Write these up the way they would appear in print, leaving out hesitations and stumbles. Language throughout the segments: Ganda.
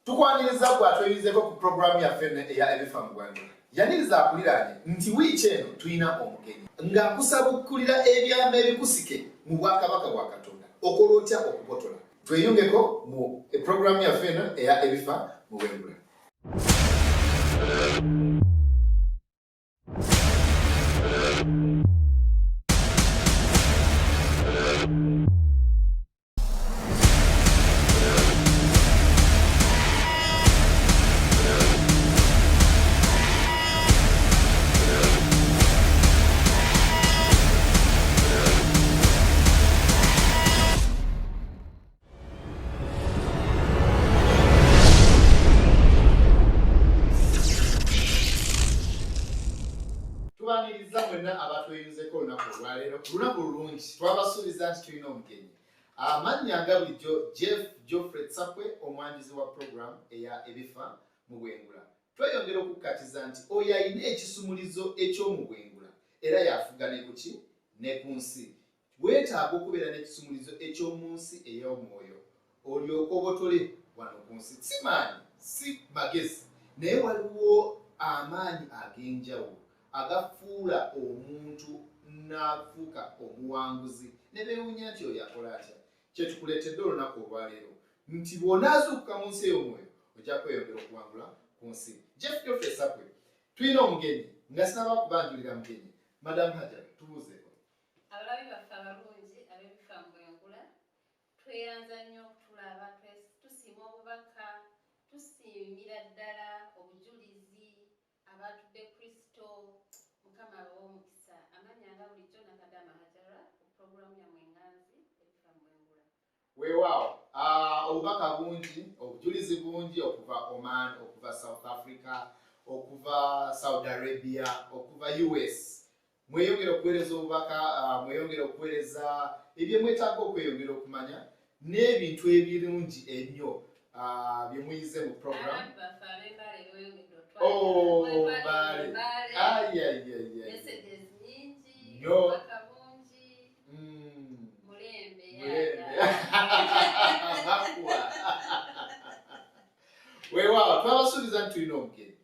Tukwaniriza kwatuyizeko ku programu yaffe eya ebifa mu Ggwanga. Yaniriza akuliraanye nti wiiki eno tulina omugenyi ng'akusaba okukulira ebyama ebikusike mu bwakabaka bwa Katonda. Okola otya okubotola? Tweyungeko mu programu yaffe eno eya ebifa mu Bwengula. Tubaniriza mwenna abatweyunzeko olunaku olwaleero. Lunaku lulungi twabasuubiza nti tulina omugenyi. Amannya nga bulijjo Jeff Geoffrey Tsakwe, omwanjuzi wa programu eya ebifa mu Bwengula. Tweyongera okukkatiza nti oyo alina ekisumulizo eky'omu Bwengula era yafuga ne kuki ne ku nsi. Weetaaga okubeera n'ekisumulizo eky'omu nsi ey'omwoyo olyoke obotole wano ku nsi. Si maanyi, si magezi, naye waliwo amaanyi ag'enjawulo agafuula omuntu n'afuuka omuwanguzi ne beewuunya nti oyo akola atya. Kye tukuleetedde olunaku olwaleero nti bw'onaazuukuka mu nsi ey'omwoyo ojja kweyongera okuwangula ku nsi. Jeff Geoffrey Tsakwe, tulina omugenyi nga sinaba kubanjulira mugenyi. Madam Hajara, tubuuzeeko. Abalabi baffe abalungi ab'ebifa mu Bwengula, tweyanza nnyo okutulaba, tusiima obubaka, tusiimira ddala obujulizi abatudde Kristo. Mukama abawe omukisa. Amannya nga bulijjo Nakadama Hajara ku pulogulaamu yammwe enganzi ebifa mu Bwengula. Weewaawo, obubaka bungi, obujulizi bungi okuva Oman, okuva South Africa, okuva Saudi Arabia, okuva US. Mweyongera okuweereza obubaka, mweyongera okuweereza ebyo mwetaaga okweyongera okumanya n'ebintu ebirungi ennyo bye muyize mu programu. Abantu baffe ab'embale beeyongedde Bale. Messages nyingi, Yo. obubaka bungi, mulembe Makuwa. Weewaawo, twabasuubiza nti tulina omugenyi.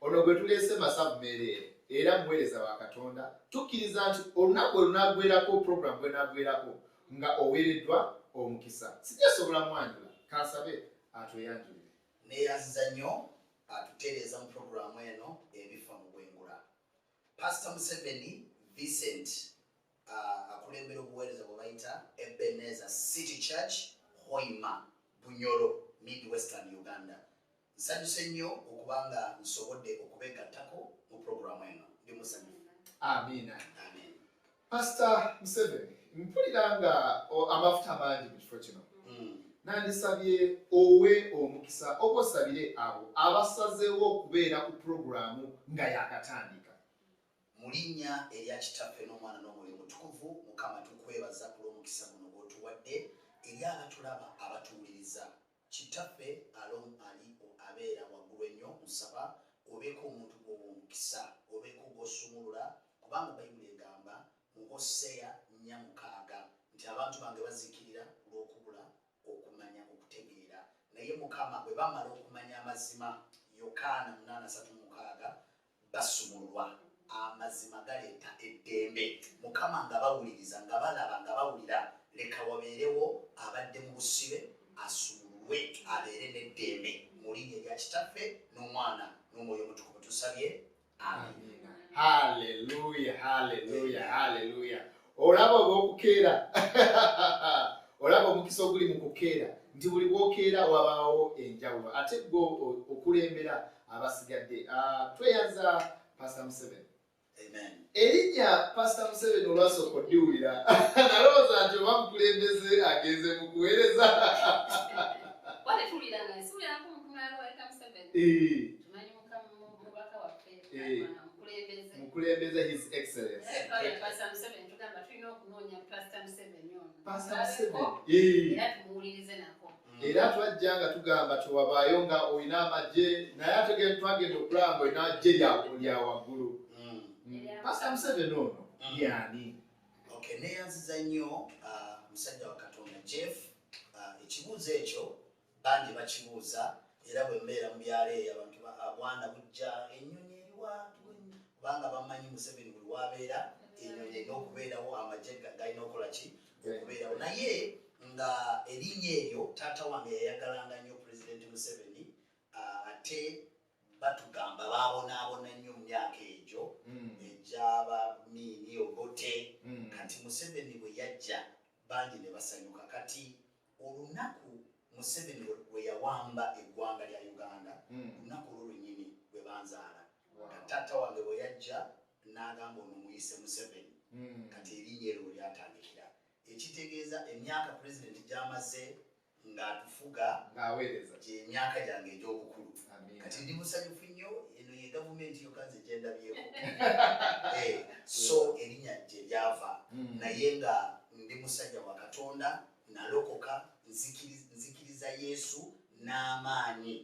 Ono gwe tuleese Masavu Mereere era muweereza wa Katonda. Tukkiriza nti olunaku olunaagwerako programu bw'enaagwerako nga oweereddwa omukisa. Sijasobola mwanjula, kansabe atweyanjulire. Neeyanziza nnyo atutereeza mu programu eno ebifa mu Bwengula. Pastor Museveni Vincent akulembera obuweereza bwe bayita Ebenezer City Church, Hoima, Bunyoro, Mid-Western Uganda. Nsanyuse nnyo okubanga nsobodde okubeegattako mu programu eno. Ndi musanyufu. Amiina. Amen. Pastor Museveni, mpulira nga amafuta mangi mu kifo kino. Nandisabye owe omukisa oba osabire abo abasazeewo okubeera ku pulogulaamu nga yakatandika. Mu linnya erya Kitaffe n'Omwana n'Omwoyo Omutukuvu, Mukama tukwebaza ku lw'omukisa guno gw'otuwadde eri abatulaba abatuwuliriza. Kitaffe ali abeera waggulu ennyo, nsaba obeeko omuntu gw'omukisa, obeeko gw'osumulula, kubanga Bayibuli egamba mu Hoseya 4:6 nti abantu bange baziikirira olw'okubula okumanya okutegeera. Naye Mukama bwe bamala okumanya amazima, Yokaana 8:36, basumulwa. Amazima galeeta eddembe. Mukama nga bawuliriza, nga balaba, nga bawulira, leka wabeerewo abadde mu busibe asumulwe abeere n'eddembe. Mu linnya erya Kitaffe n'Omwana n'Omwoyo Omutukuvu tusabye. Amen. Haleluya, haleluya, haleluya. Olaba olw'okukeera. Olaba omukisa oguli mu kukeera nti buli bw'okeera wabaawo enjawulo ate gwe okulembera abasigadde. Tweyanza Pastor Museveni. Amen. Erinnya Pastor Museveni olwasooka oddiwulira nalowooza nti oba mukulembeze agenze mu kuweereza. Wale tulira naye siwulirako mukumulalo wa Museveni. Tumanyi mubaka waffe mukulembeze His Excellency. Pastor Museveni tugamba tulina okunoonya Pastor Museveni ono. Pastor Museveni. Era tumuwulirize nako. Era twajja nga tugamba tewabaayo nga olina amagye naye ate twagenda okulaba nga olina agye lya waggulu. Pastor Museveni ono yani. Okay, neeyanziza nnyo musajja wa Katonda Jeff. Ekibuuzo ekyo bangi bakibuuza era era bwe mbeera mu byalo eyo abantu bwana bujja ennyonyi eriwa kubanga bamanyi Museveni buli wabeera ennyonyi erina okubeerawo amagye galina okukola ki okubeerawo naye nga erinnya eryo taata wange yayagalanga nnyo Pulezidenti Museveni ate batugamba baabonaabona nnyo mu myaka egyo egy'abamiini Obote kati Museveni bwe yajja bangi ne basanyuka kati olunaku Museveni bwe yawamba eggwanga lya Uganda olunaku olwo lwennyini bwe banzaala taata wange bwe yajja n'agamba ono muyise Museveni kati erinnya eryo lyatandikira ekitegeeza emyaka Pulezidenti gy'amaze ng'atufuga ng'aweereza gy'emyaka gyange egy'obukulu kati ndi musanyufu nnyo eno ye gavumenti yokka nze gye ndabyeko so erinnya gye lyava naye nga ndi musajja wa Katonda nalokoka nzikiriza Yesu n'amaanyi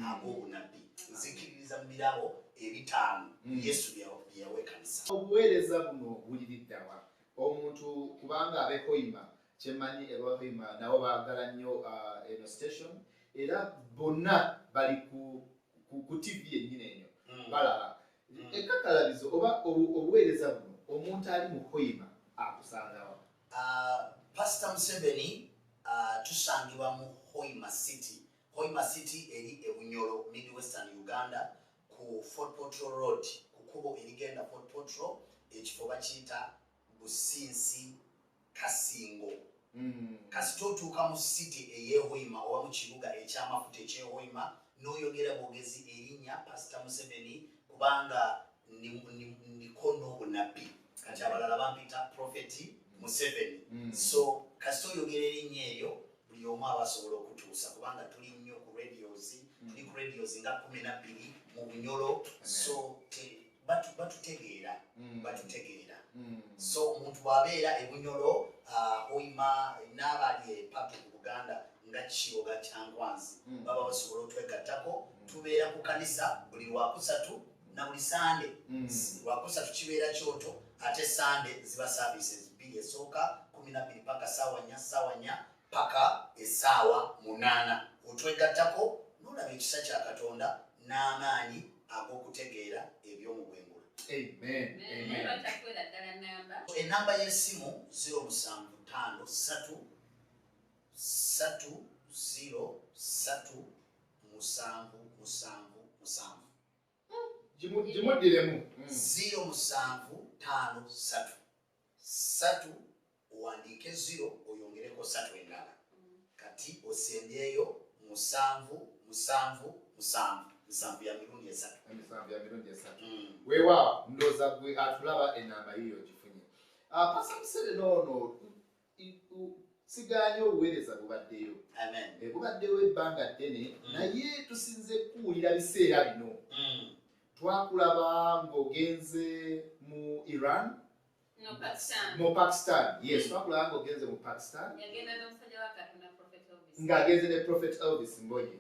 ag'obunabbi nzikiririza mu birabo ebitaano Yesu bye yaweekanisa. Obuweereza buno buliriddawa omuntu kubanga abekoyima kyemmanyi abekoyima nabo baagala nnyo eno station era bonna bali ku TV yennyini enyo balaba ekkakalabizo oba obuweereza buno omuntu ali mu koyima akusangawa. Pastor Museveni tusangibwa mu Hoima City. Hoima City eri Ebunyoro, Midwestern Uganda ku Fort Portal Road ku kubo erigenda Fort Portal ekifo bakiyita Businsi Kasingo. Kasita otuuka mu city ey'Ehoima oba mu kibuga eky'amafuta eky'Ehoima n'oyogera bwogezi erinnya Pastor Museveni kubanga niko n'obunabbi kati abalala bampita Prophet Museveni. So kasita oyogera erinnya eryo buli omu aba asobola okutuusa kubanga tuli nnyo ku radios nga 12 mu Bunyoro so batutegeera. So omuntu bw'abeera Ebunyoro Hoima n'abali epatu ku Buganda nga Kiyoga Kyankwanzi baba basobola otwegattako tubeera ku kanisa buli Lwakusatu na buli Sande. Lwakusatu kibeera kyoto ate Sande ziba services bbiri esooka 12 paka ssaawa 4 paka essaawa 8 otwegattako n'olaba ekisa kya Katonda n'amaanyi ag'okutegeera eby'omu bwengula. Amen. Enamba y'essimu 075 3 3 Gimuddiremu 075 3 owandiike 0 oyongereko 3 endala kati osembyeyo 7 ya mirundi esatu. Weewaawo ndowooza gwe atulaba enamba yiyo gifunye. Pastor Museveni ono sigaanye obuweereza bubaddeyo. Bubaddeyo ebbanga ddene naye tusinze kuwulira biseera bino. Twakulaba ng'ogenze mu Iran mu Pakistan. Yes, twakulaba ng'ogenze mu Pakistan ng'agenze ne Prophet Elvis Mbonye.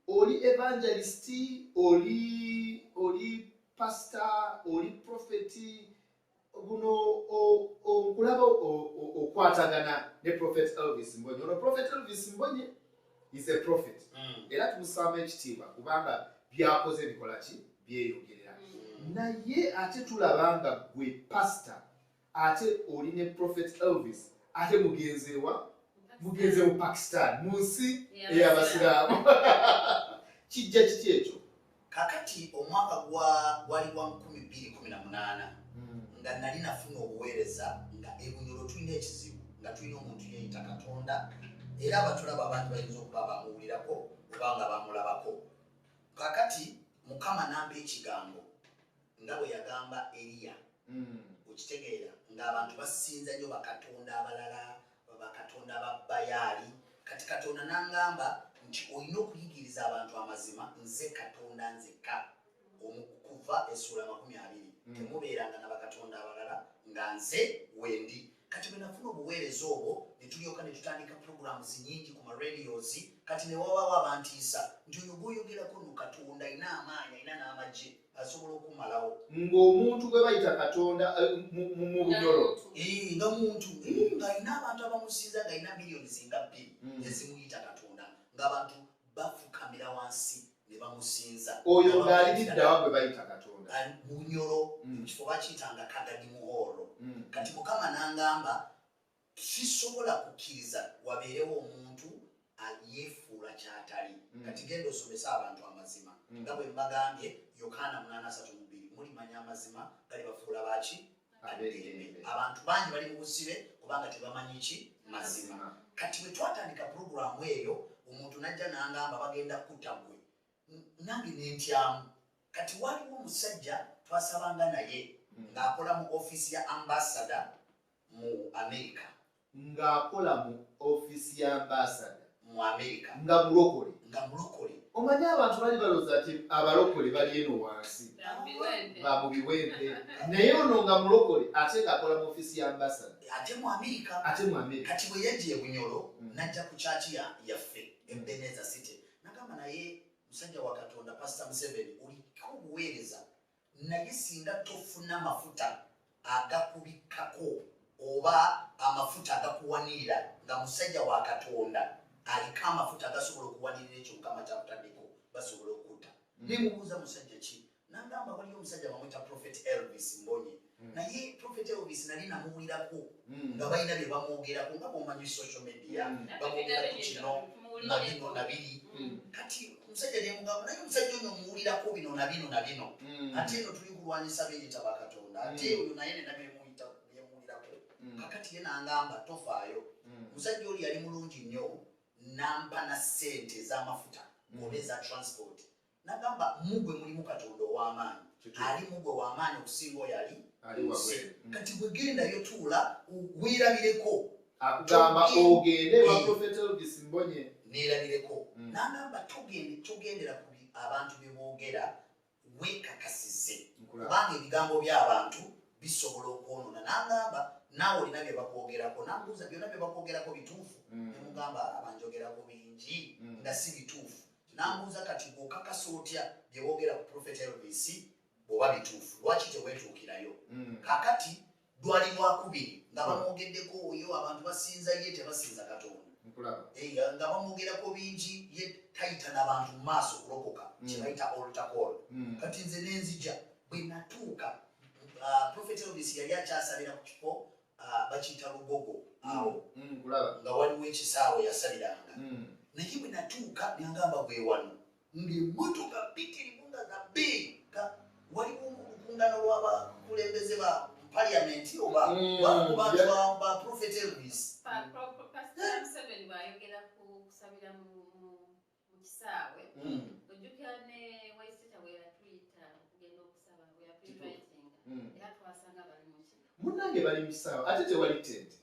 Oli evangelisti, oli pastor, oli profeti, buno okulaba okwatagana ne Prophet Elvis Mbonye. Ono Prophet Elvis Mbonye is a prophet. Era tumusaba ekitiibwa kubanga byakoze bikola ki byeyogerera. Naye ate tulaba nga gwe pastor ate oli ne Prophet Elvis ate mugenze mu Pakistan mu nsi ey'Abasiraamu. Kijja kiki ekyo? Kakati omwaka gwali gwa 2018 nga nali nafuna obuweereza nga Ebunyoro tulina ekizibu nga tulina omuntu yeeyita Katonda era abatulaba abantu bayinza okuba bamuwulirako oba nga bamulabako. Kakati Mukama n'ampa ekigambo nga bwe yagamba Eliya. Okitegeera ng'abantu basinza nnyo bakatonda abalala bakatonda ba Bayaali. Kati Katonda n'angamba nti olina okuyigiriza abantu amazima nze Katonda nzekka. Okuva essula 20 temubeeranga na bakatonda abalala nga nze wendi. Kati bwe nafuna obuweereza obwo ne tulyoka ne tutandika programs nyingi ku maradios kati ne wabaawo abantiisa nti oyo gw'oyogerako no Katonda alina amaanyi alina n'amagye asobola okumalawo. Ng'omuntu gwe bayita Katonda mu Bunyoro. Nga muntu ng'alina abantu abamusinza ng'alina miliyoni zinga 2 ezimuyita Katonda ng'abantu bafukamira wansi ne bamusinza oyo ng'ali biddawa gwe bayita Katonda Bunyoro mu kifo bakiyitanga Kagadi Muhoro. Kati Mukama n'angamba sisobola kukkiriza wabeerewo omuntu yeefuula ky'atali. Kati genda osomesa abantu amazima nga bwe mbagambye Yokaana 8:32 mulimanya amazima gali bafuula baki abeegembe. Abantu bangi bali mu busibe kubanga tebamanyi ki mazima. Kati bwe twatandika puroguramu eyo omuntu najja n'angamba bagenda kutta gwe nange nentyamu. Kati waliwo omusajja twasabanga naye ng'akola mu ofiisi ya ambassador mu America. Ng'akola mu ofiisi ya ambassador mu America. Nga mulokole. Omanyi abantu bali balooza ati abalokole bali eno wansi ba mu biwempe naye ono nga mulokole ate ng'akola mu ofiisi ya ambassador ate mu America. Kati bwe yajja e Bunyoro najja ku kyaki yaffe Ebeneza City nagamba naye musajja wa Katonda Pastor Museveni oliko obuweereza naye singa tofuna mafuta agakubikkako oba amafuta agakuwanirira nga musajja wa Katonda aliko amafuta agasobola okuwanirira ekyo Mukama kyakutaddeko basobola okutta. Nemubuuza musajja ki nagamba waliyo omusajja bamwita Prophet Elvis Mbonye naye Prophet Elvis nali namuwulirako nga balina bye bamwogerako nga bwomanyi social media bamwogerako kino na bino na biri. Kati omusajja nemugamba naye omusajja ono omuwulirako bino na bino na bino ate eno tuli kulwanyisa beeyita bakatonda ate oyo naye nena bemuwulirako. Kakati ye nangamba tofaayo omusajja oli yali mulungi nnyo nampa na ssente ez'amafuta ng'oleza transport. Nagamba mugwe mulimu Katonda ow'amaanyi ali mugwe w'amaanyi okusinga oyo ali wase. Kati bwe gendayo tuula weerabireko akugamba ogende wa Prophet Elvis Mbonye neerabireko. Nagamba togendera ku abantu bye boogera weekakasize kubanga ebigambo by'abantu bisobola okwonoona. Nagamba naawe olina bye bakwogerako. Namubuuza byonna bye bakwogerako bituufu? Nemugamba abanjogerako bingi nga si bituufu. Namubuuza kati bw'okakasa otya bye boogera ku Prophet Elvis bw'oba bituufu lwaki teweetuukirayo? Kakati lwali lwakubiri nga bamwogeddeko oyo abantu basinza ye tebasinza Katonda nga bamwogerako bingi ye tayita n'abantu mu maaso okulokoka kye bayita altar call. Kati nze nenzija bwe natuuka Prophet Elvis yali akyasabira ku kifo bakiyita Lugogo awo nga waliwo ekisaawe yasaliranga. Naye bwe natuuka nengamba bwe wano ng'emmotoka bbitirivu nga za bbi waliwo olukungano lw'abakulembeze ba parliament oba bantu ba Prophet Elvis. Pastor Museveni bw'ayogera ku kusabira mu kisaawe ojjukira ne Waisita bwe yatuyita okugenda okusaba bwe yapinvitinga era twasanga bali mu ki munnange bali mu kisaawe ate tewali tenti.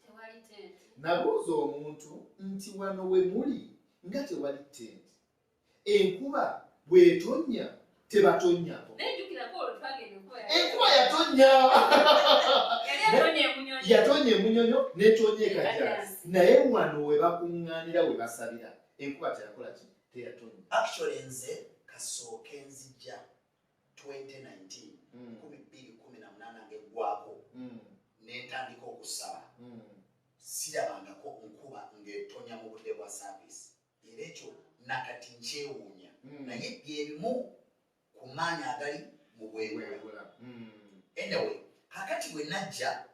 Nabuuza omuntu nti wano we muli nga tewali tenti enkuba bw'etonnya tebatonnyako. Enkuba yatonya emunyonyo n'etonya ekajjazi naye wano we bakuŋŋaanira we basabira enkuba teyakola ki teyatonya. Actually nze kasooke nzija 2019 2018 ng'eggwako n'entandika okusaba sirabangako nkuba ng'etonya mu budde bwa service era ekyo nakati nkyewuunya naye byebimu ku maanyi agali mu bwewula. Anyway kakati bwe najja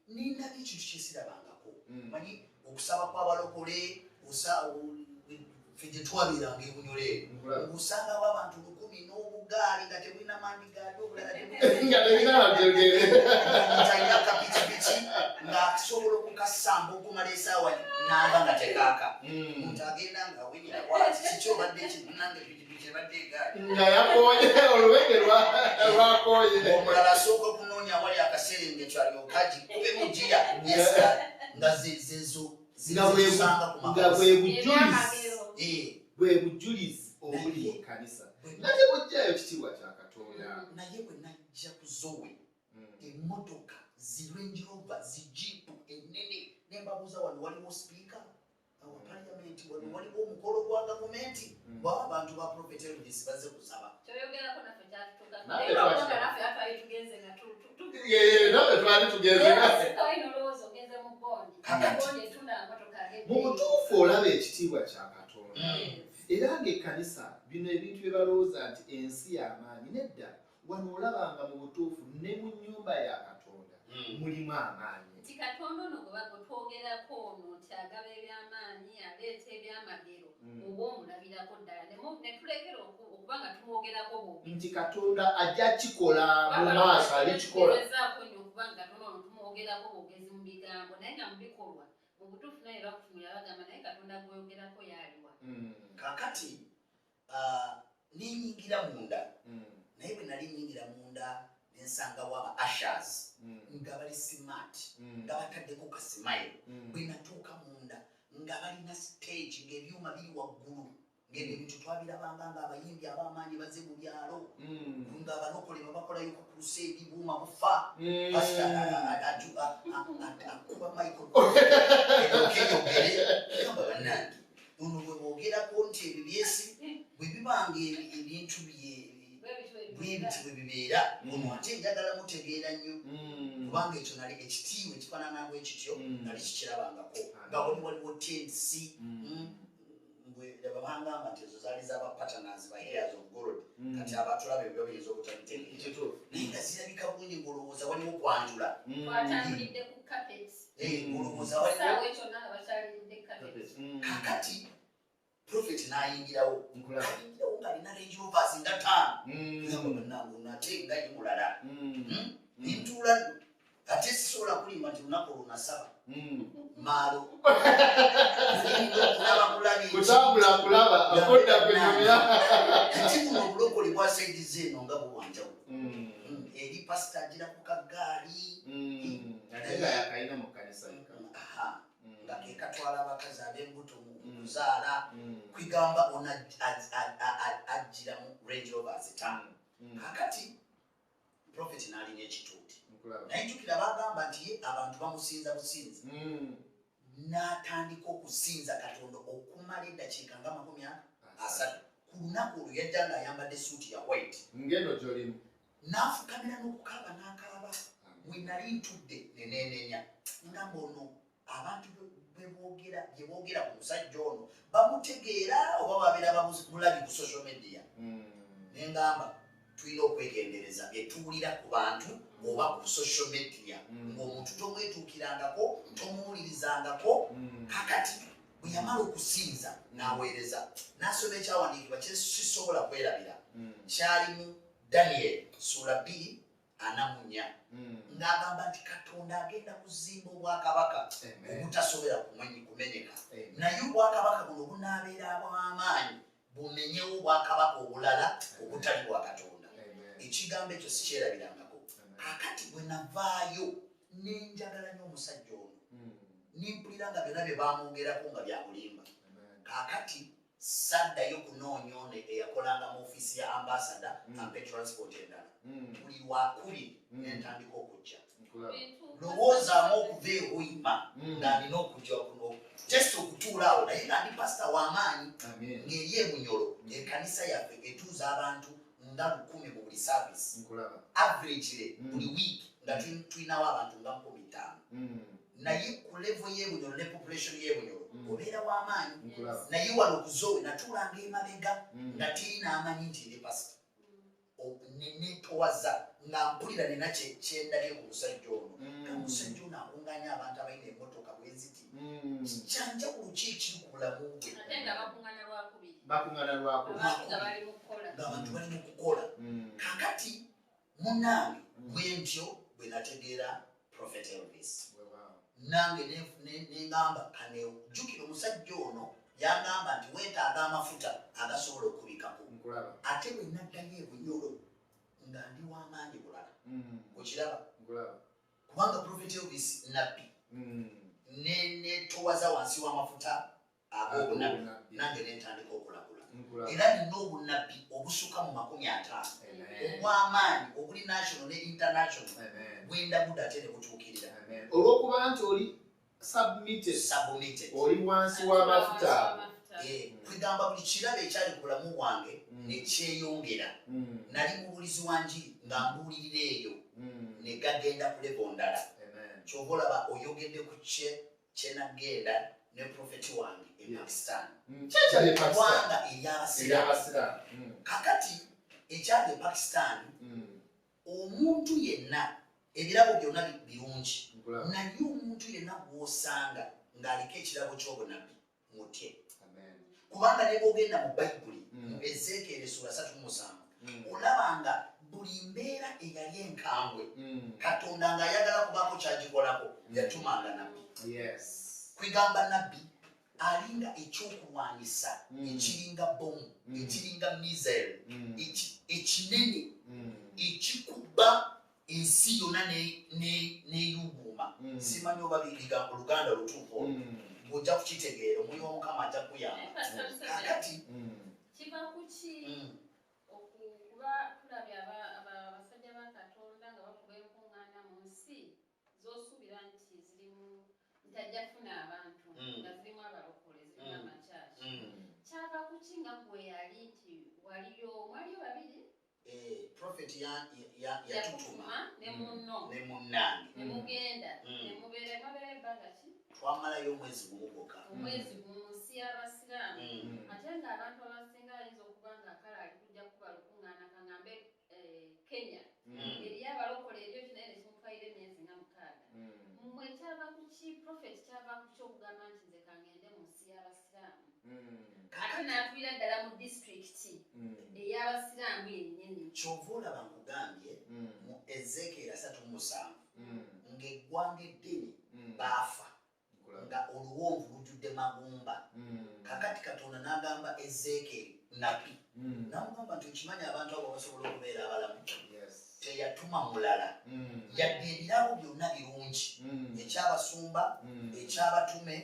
nindaba ekintu kyesirabangako manyi okusaba kw'abalokole ffe gye twabeeranga e Bunyole ng'osangawo abantu 100 n'obugaali nga tebulina mandigaali obulala talina kapikipiki ng'asobola okukasamba okumala esaawa namba nga tekaaka omuntu agenda nga wenyera kwati kiki obadde ekinange pikipiki ebadde egaali nga yakooye olubege lwakooye omulala asooka okunoonya wali akaserengetyo alyoka gikube mugiya nga zezo nga bwe bujulizi obuli mu kkanisa nate bujjayo kitiibwa kya Katonda. Naye bwe najja ku Zoe emmotoka Range Rover zijiipu ennene nembabuuza wano waliwo sipiika awa paliamenti wano waliwo omukolo gwa gavumenti bwaba abantu ba Prophet Elvis bazze kusaba nawe twali tugenze mu butuufu olaba ekitiibwa kya Katonda era ng'ekkanisa bino ebintu bye balowooza nti ensi y'amaanyi nedda wano olabanga mu butuufu ne mu nnyumba ya Katonda mulimu amaanyi. Nti Katonda ono gwe batwogerako ono nti agaba ebyamaanyi aleeta ebyamagero oba omulabirako ddala ne tulekera okuba nga tumwogerako bubi nti Katonda ajja kikola mu maaso alikikola ezaako nnyo okuba nga Katonda ono tumwogerako bwogezi mu bigambo naye nga mu bikolwa mu butuufu naye bakutunula bagamba naye Katonda gweyogerako yaaliwa. Kakati ninyingira munda naye bwe nali nyingira munda nensangawo aba ushers nga bali smart nga bataddeko kasimayo bwe natuuka munda nga balina stage ng'ebyuma biri waggulu ng'ebyo ebintu twabirabanga ng'abayimbi ab'amaanyi baze mu byalo ng'abalokole babakolayo ku crusade buuma bufa akuba michael okeyogere gamba bannange ono bwe boogerako nti ebyo byesi bwe bibanga ebintu bwebiti bwe bibeera ono ate njagala mutegeera nnyo kubanga ekyo nali ekitiibwa ekifaanana bwe kityo nali kikirabangako nga waliwo tensi babangamba nti ezo zaali z'abapatterners ba hairs of gold kati abatulaba ebyo bayinza obutabitegeera naye nga zirabika bulungi ng'olowooza waliwo kwanjula twatambulidde ku carpet olowooza saawa ekyo nanga bakyalidde carpet kakati prophet n'ayingirawo ng'alina range rovers nga 5 nangu nate nga ye mulala nintuula ate sisobola kulimba nti lunaku olunasaba maalo kutambula kulaba akodda kwenyumira kati buno obulokole bwa saidize eno nga buwanjawulo eri pasita agira ku kagaali ate nga yakalina mu kkanisa nga ke katwala abakazi ab'embuto mu kuzaala kwigamba ono ajjira mu range rovers 5 kakati prophet n'alina ekituuti naye jjukira bagamba nti ye abantu bamusinza businzi n'atandika okusinza Katonda okumala eddakiika nga 30 ku lunaku olwo yajja ng'ayambadde suuti ya white ngeno gyolimu n'afukamira n'okukaaba n'akaaba bwe nali ntudde neneenenya ngamba ono abantu bye boogera ku musajja ono bamutegeera oba babeera bamulabi ku social media nengamba tulina okwegendereza byetuwulira ku bantu oba ku social media ng'omuntu tomwetuukirangako tomuwulirizangako kakati bwe yamala okusinza n'aweereza n'asoma ekyawandiikibwa kyesisobola kwerabira kyalimu Daniel sura 2:4 ng'agamba nti Katonda agenda kuzimba obwakabaka obutasobera kumenyeka naye obwakabaka buno bunaabeera abw'amaanyi bumenyewo obwakabaka obulala obutali bwa Katonda. Ekigambo ekyo sikyerabirangako kakati bwe navaayo nenjagala nnyo omusajja ono nimpulira nga byonna bye bamwogerako nga byabulimba kakati saddayo kunoonya ono eyakolanga mu ofiisi ya ambasada ampe transport endala buli wakuli nentandika okujja lowoozaamu okuva ehoima nga nina okujja kuno just okutuula awo naye nga ndi pasita w'amaanyi ng'eri emunyolo ekkanisa yaffe etuuza abantu nga 10 mu buli service averagely buli week nga tulinawo abantu nga 15 naye ku level y'ebunyolo ne population y'ebunyolo obeera w'amaanyi naye wano kuzowe natuulanga emabega nga tiri n'amanyi nti ndi pasita nenetowaza nga mpulira nina kyendabye ku musajja ono nga musajja ono akunganya abantu abalina emmotoka bweziti kyanjawulo ki ekiri ku bulamu bwe bakungana lwakubiri ng'abantu bali mu kukola kakati munnange bwentyo bwe nategeera prophet Elvis nange nengamba kanejjukira omusajja ono yangamba nti weetaaga amafuta agasobola okubikako ate bwe naddayo ebunyolo nga ndi w'amaanyi bulala okiraba kubanga prophet Elvis nabbi netowaza wansi w'amafuta ag'obunabbi nange nentandika okulagula era nina obunabbi obusuka mu 50 obw'amaanyi obuli national ne international bwendabudde ate ne butuukirira olw'okuba nti oli submitted oli wansi w'amafuta kwegamba buli kirabo ekyali ku bulamu bwange nekyeyongera nali mubulizi wa njiri nga mbuulirira eyo ne gagenda ku levo ndala kyova olaba oyogedde ku kyenagenda ne profeti wange e Pakistan. Kyali Pakistan. Kubanga ery'abasiraamu. Ery'abasiraamu. Kakati ekyali e Pakistan omuntu yenna ebirabo byonna birungi naye omuntu yenna gw'osanga ng'aliko ekirabo ky'obunabbi mutye. Kubanga ne bw'ogenda mu Bayibuli mu Ezeekiyeri sura 37 olabanga buli mbeera eyali enkambwe Katonda ng'ayagala kubaako kyagikolako yatumanga nabbi. Kwegamba nabbi alinga ekyokulwanyisa ekiringa bomu ekiringa missile ekinene ekikuba ensi yonna n'eyuguuma. Simanyi oba bigambo Luganda olutuufu ng'ojja kukitegeera omuli w'Omukama ajja kukuyamba. Kakati kiva ku ki okuba tulabye abasajja ba Katonda nga bakuba enkuŋŋaana mu nsi z'osuubira nti zirimu ntajja kufuna abantu nga zirimu abalokole zirimu amakyaki. Kyava ku ki nga gwe yali nti waliyo mwaliyo babiri profeti yatutuma ne munno ne munnange ne mugenda ne mubeera ebbanga ki twamalayo omwezi gumu gwokka. omwezi gumu nsi y'abasiraamu ate ng'abantu abasinga ayinza okuba nga kale ali kujja kuba lukuŋŋaana kaŋŋambe Kenya eriyo abalokole eryo kinaye ne kimutwalira emyezi nga 6. mmwe kyava ku ki profeti kyava ku ki okugamba nti nze kangende mu nsi y'abasiraamu ate n'atuwira ddala mu disitulikiti ey'abasiraamu yennyini. Kyova olaba nkugambye mu Ezeekiyeri 37 ng'eggwanga eddene baafa nga oluwonvu lujjudde magumba. Kakati Katonda n'agamba Ezeekiyeri nabbi n'amugamba nti okimanyi abantu abo basobola okubeera abalamu teyatuma mulala yadde ebirabo byonna birungi ekyabasumba ekyabatume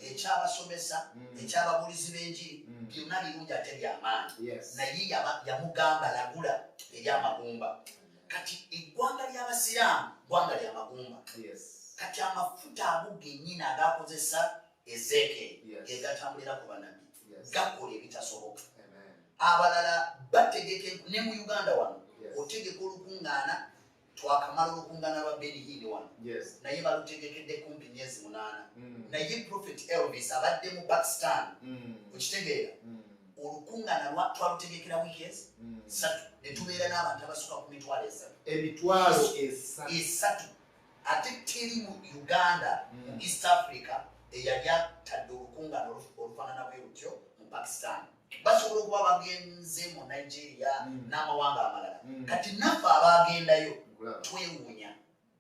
ekyabasomesa ekyababulizi b'enjiri byonna birungi ate byamaanyi naye yamugamba lagula eryamagumba. Kati eggwanga ly'abasiraamu ggwanga lyamagumba. Kati amafuta ago gennyini agakozesa Ezeekiyeri ge gatambulira ku banabbi gakola ebitasoboka. Abalala bategeke ne mu Uganda wano otegeka olukuŋŋaana twakamala olukuŋŋaana lwa Benihini wano naye balutegekedde kumpi myezi 8 naye Prophet Elvis abadde mu Pakistan okitegeera olukuŋŋaana twalutegekera wiiki 3 ne tubeera n'abantu abasuka ku emitwalo 3 ate teri mu Uganda mu East Africa eyali atadde olukuŋŋaana olufaanana bwe lutyo mu Pakistan. Basobola okuba bagenze mu Nigeria n'amawanga amalala. Kati naffe abagendayo twewuunya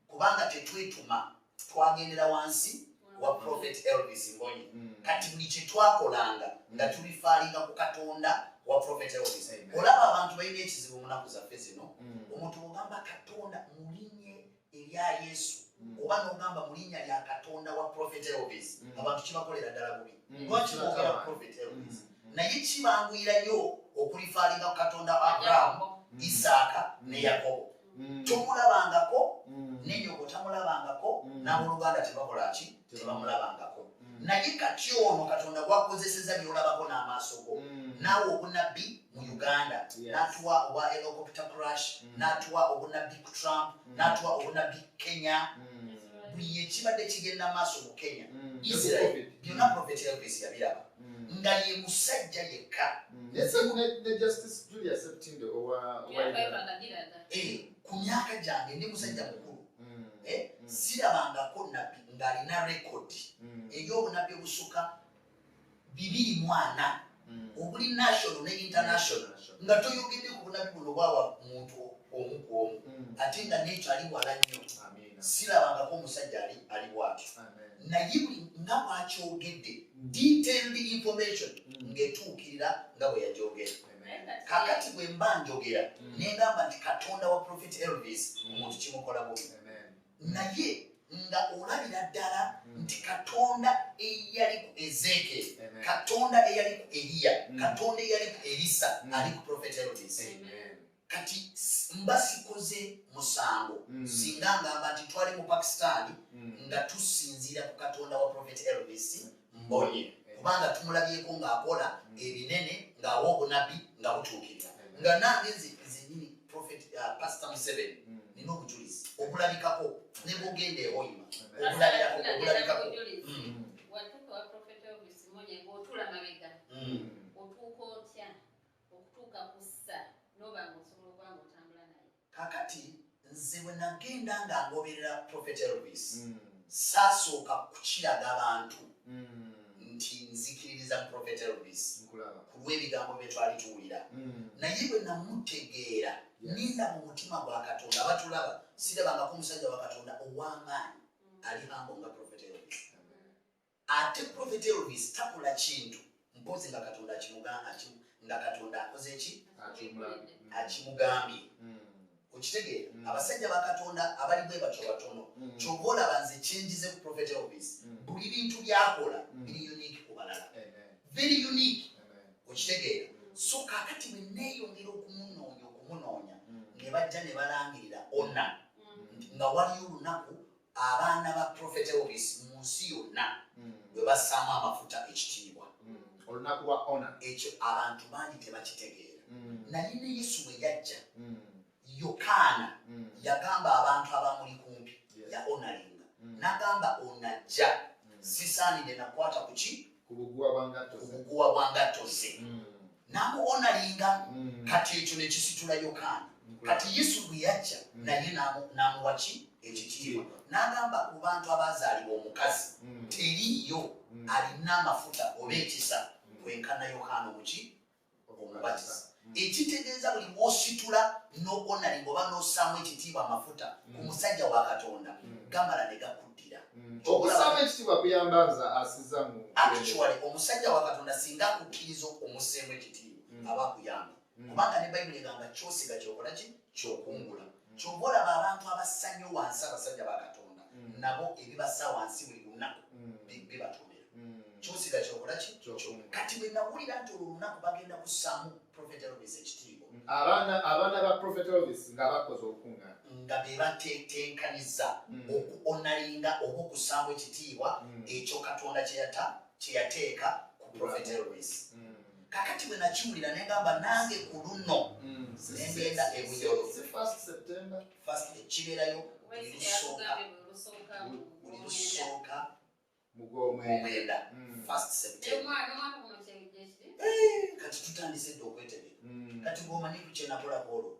kubanga tetwetuma twagendera wansi wa Prophet Elvis Mbonyi. Kati buli kye twakolanga nga tulifaalinga ku Katonda wa Prophet Elvis. Olaba abantu balina ekizibu mu nnaku zaffe zino omuntu ogamba Katonda mu linnya erya Yesu oba n'ogamba mu linnya lya Katonda wa Prophet Elvis abantu kibakolera ddala bubi. Lwaki boogera Prophet Elvis? Naye kibanguyirayo okulifaalinga ku Katonda wa Abrahamu, Isaaka ne Yakobo. Tomulabangako n'ennyoko tamulabangako n'abooluganda tebakola ki? Tebamulabangako. Naye kati ono Katonda gwakozeseza by'olabako n'amaaso go naawe obunabbi mu Uganda n'atuwa obwa helicopter crash n'atuwa obunabbi ku Trump n'atuwa obunabbi Kenya buli ekibadde kigenda maaso mu Kenya Israel byonna Prophet Elvis yabiraba nga ye musajja yekka ne Justice Julius Septindo ku myaka gyange ndi musajja mukulu sirabangako nabbi ng'alina rekodi ey'obunabbi obusukka 240 obuli national ne international nga toyogedde ku bunabbi buno bwawa muntu omu ku omu ate nga nekyo ali wala nnyo. Sirabangako omusajja ali bwatyo naye buli nga bwakyogedde detailed information ng'etuukirira nga bwe yagyogera. Kakati bwe mba njogera nengamba nti Katonda wa Prophet Elvis omuntu kimukola bubi naye nga olabira ddala nti Katonda eyali ku Ezeekiyeri, Katonda eyali ku Eliya, Katonda eyali ku Elisa ali ku Prophet Elvis. Kati mba sikoze musango singa ngamba nti twali mu Pakistan nga tusinziira ku Katonda wa Prophet Elvis Mbonyi kubanga tumulabyeko ng'akola ebinene ng'awa obunabbi nga butuukirira nga nange nzenyini Prophet Pastor Museveni nina obujulizi obulabikako ne bwogenda ehoima obulabikako watuka wa Prophet ositula mabega otuuka otya okutuuka ku ssa n'oba ng'osobola okuba ng'otambula naye. Kakati nze bwe nagenda nga ngoberera Prophet Elvis saasooka kukiraga abantu nti nzikiririza Prophet Elvis ku lw'ebigambo bye twali tuwulira naye bwe namutegeera ninda mu mutima gwa Katonda abatulaba sirabangako omusajja wa Katonda ow'amaanyi ali hambo nga Prophet Elvis. Ate Prophet Elvis takola kintu mpozi nga Katonda nga Katonda akoze ki akimugambye. Okitegeera abasajja ba Katonda abali bwe batyo batono kyova olaba nze kyenjize ku Prophet Elvis buli bintu byakola biri unique ku balala very unique. Okitegeera so kakati bwe neeyongera okumunoonya ne bajja ne balangirira ona nga waliyo olunaku abaana ba Prophet Elvis mu nsi yonna bwe bassaamu amafuta ekitiibwa. Olunaku lwa ona ekyo abantu bangi tebakitegeera naye ne Yesu bwe yajja Yokaana yagamba abantu abamuli kumpi ya onalinga n'agamba onajja sisaanidde nakwata ku ki ku buguwa bwa ngatto ze namu onalinga. Kati ekyo ne kisitula Yokaana. Kati Yesu bwe yajja naye n'amuwa ki ekitiibwa n'agamba ku bantu abazaalibwa omukazi teriiyo alina amafuta oba ekisa kwenkana Yokaana omubatiza. Ekitegeeza buli lw'ositula n'onalinga oba n'ossaamu ekitiibwa amafuta ku musajja wa Katonda gamala ne gakuddira. Okusaamu ekitiibwa kuyamba nza asiza mu actually omusajja wa Katonda singa akukkiriza omusseemu ekitiibwa aba akuyamba kubanga ne Bayibuli egamba kyosiga kyokola ki kyokungula. Kyova olaba abantu abassa nnyo wansi abasajja ba Katonda nabo ebibassa wansi buli lunaku bibatomera. Kyosiga kyokola ki kati bwe nawulira nti olwo olunaku bagenda kussaamu Prophet Elvis ekitiibwa abaana ba Prophet Elvis nga bakoze okuŋŋaana nga be batetenkaniza okuonalinga oba okussaamu ekitiibwa ekyo Katonda kye yateeka ku Prophet Elvis. Kakati bwe nakiwulira ne ngamba nange ku luno nengenda e Bunyoro ekibeerayo buli lusooka Mugomwenda 1 September. Kati tutandise dde okwetegera kati ng'omanyi ku kyenakolako olwo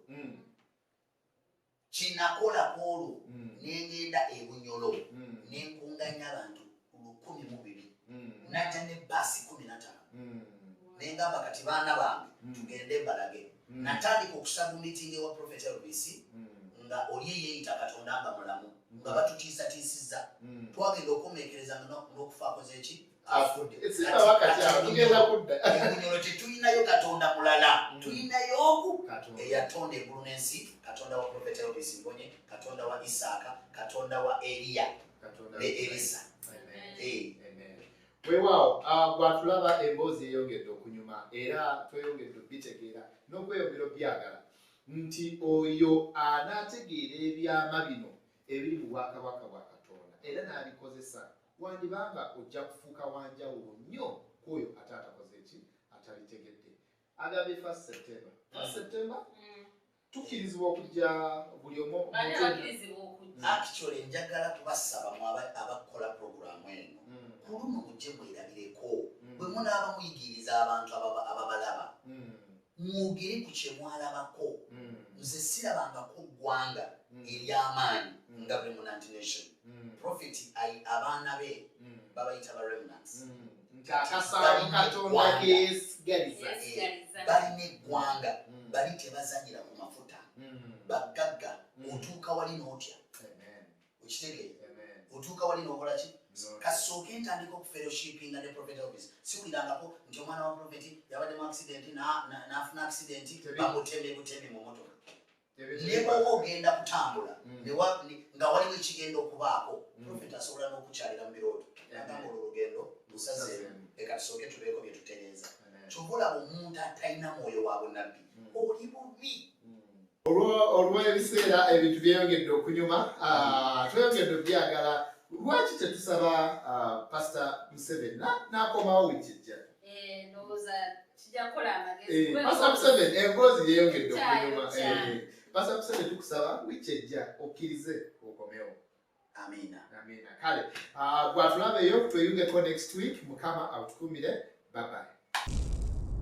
kinakolako olwo nengenda e Bunyoro nenkunganya abantu 12 najja ne baasi 15 nengamba kati baana bange tugende Mbalage. Natandika okusaba meeting ewa Prophet Elvis nga oli eyeeyita Katonda nga mulamu nga batutiisatiisizza twagenda okumeekereza n'okufaako zeki Ebunyoro tetulinayo Katonda mulala tulinayo ogu eyatonda eggulu n'ensi, Katonda wa Prophet Elvis Mbonye, Katonda wa Isaaka, Katonda wa Eliya ne Elisa. Weewaawo bw'atulaba emboozi eyongedde okunyuma era tweyongedde okubitegeera n'okweyongera obyagala nti oyo anaategeera ebyama bino ebiri mu bwakabaka bwa Katonda era n'abikozesa wandibanga ojja kufuuka wanjawulo nnyo kwoyo ate atakoze eki atabitegedde. Agambye 1 September. 1 September tukkirizibwa okujja buli omu actually njagala kubasaba mu abakola programu eno ku luno mujje mwerabireko bwe munaaba muyigiriza abantu ababalaba mwogere ku kye mwalabako. Nze sirabangako ggwanga ery'amaanyi nga buli Munanti Nation. Prophet abaana be babayita ba remnants balina eggwanga bali tebazanyira ku mafuta bagagga otuuka wali n'otya okitegeera otuuka wali n'okola ki kasooke ntandika okufellowshippinga ne Prophet Elvis siwulirangako nti omwana wa Prophet yabadde mu accident n'afuna accident bamutembe butembe mu motoka ne bw'oba ogenda kutambula nga waliwo ekigenda okubaako Prophet asobola n'okukyalira mu birooto agamba olwo olugendo lusazeemu leka tusooke tubeeko bye tutereeza. Kyova olaba omuntu atalina mwoyo wa bunnabbi oli bubi. Olw'ebiseera ebintu byeyongedde okunyuma tweyongedde obyagala lwaki tetusaba Pastor Museveni n'akomawo wikijja ndowooza kijja kukola amagezi. Pastor Museveni emboozi yeyongedde okunyuma. Pastor Museveni tukusaba wikijja okkirize okomewo. Amina. Kale bw'atulabeyo tweyungeko next week Mukama atukumire Bye bye.